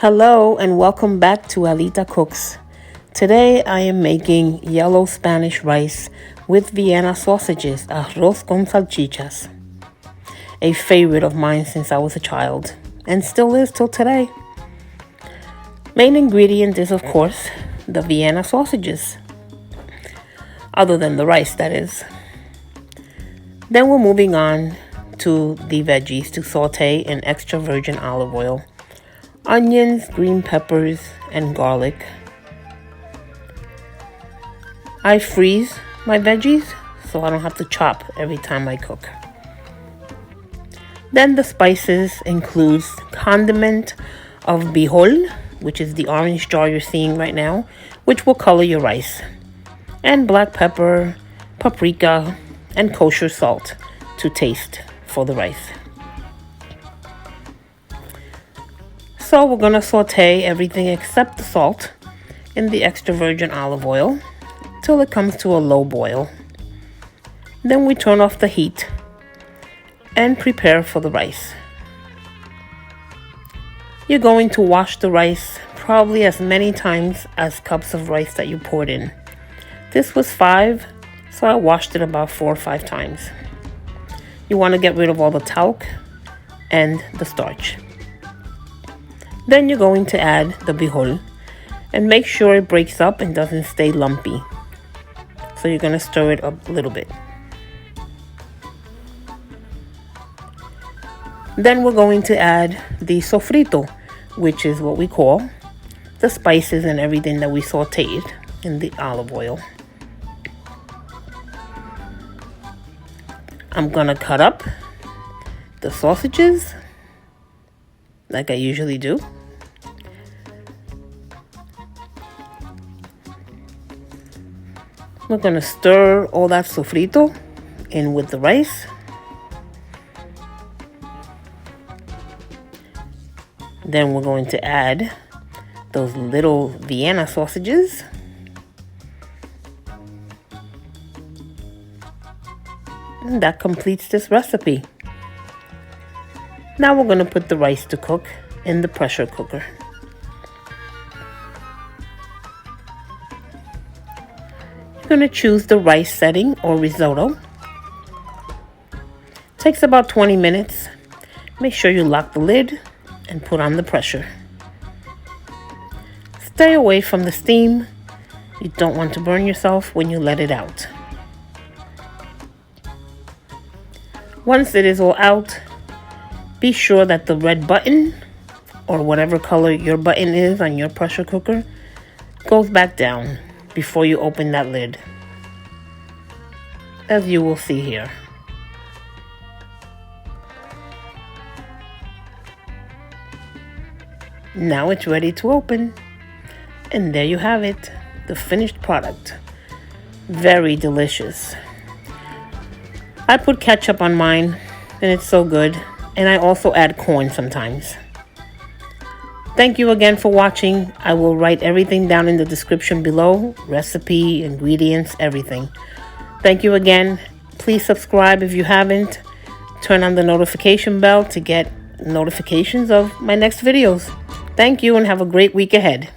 Hello and welcome back to Alita Cooks. Today I am making yellow Spanish rice with Vienna sausages, arroz con salchichas. A favorite of mine since I was a child, and still is till today. Main ingredient is, of course, the Vienna sausages. Other than the rice, that is. Then we're moving on to the veggies to saute in extra virgin olive oil. Onions, green peppers, and garlic. I freeze my veggies so I don't have to chop every time I cook. Then the spices includes condiment of Bijol, which is the orange jar you're seeing right now, which will color your rice, and black pepper, paprika, and kosher salt to taste for the rice. So we're going to saute everything except the salt in the extra virgin olive oil till it comes to a low boil. Then we turn off the heat and prepare for the rice. You're going to wash the rice probably as many times as cups of rice that you poured in. This was 5, so I washed it about 4 or 5 times. You want to get rid of all the talc and the starch. Then you're going to add the bijol and make sure it breaks up and doesn't stay lumpy. So you're going to stir it up a little bit. Then we're going to add the sofrito, which is what we call the spices and everything that we sauteed in the olive oil. I'm going to cut up the sausages like I usually do. We're going to stir all that sofrito in with the rice. Then we're going to add those little Vienna sausages. And that completes this recipe. Now we're going to put the rice to cook in the pressure cooker. You're going to choose the rice setting or risotto. Takes about 20 minutes. Make sure you lock the lid and put on the pressure. Stay away from the steam. You don't want to burn yourself when you let it out. Once it is all out, be sure that the red button, or whatever color your button is on your pressure cooker, goes back down before you open that lid, as you will see here. Now it's ready to open, and there you have it, the finished product. Very delicious. I put ketchup on mine, and it's so good. And I also add corn sometimes. Thank you again for watching. I will write everything down in the description below. Recipe, ingredients, everything. Thank you again. Please subscribe if you haven't. Turn on the notification bell to get notifications of my next videos. Thank you and have a great week ahead.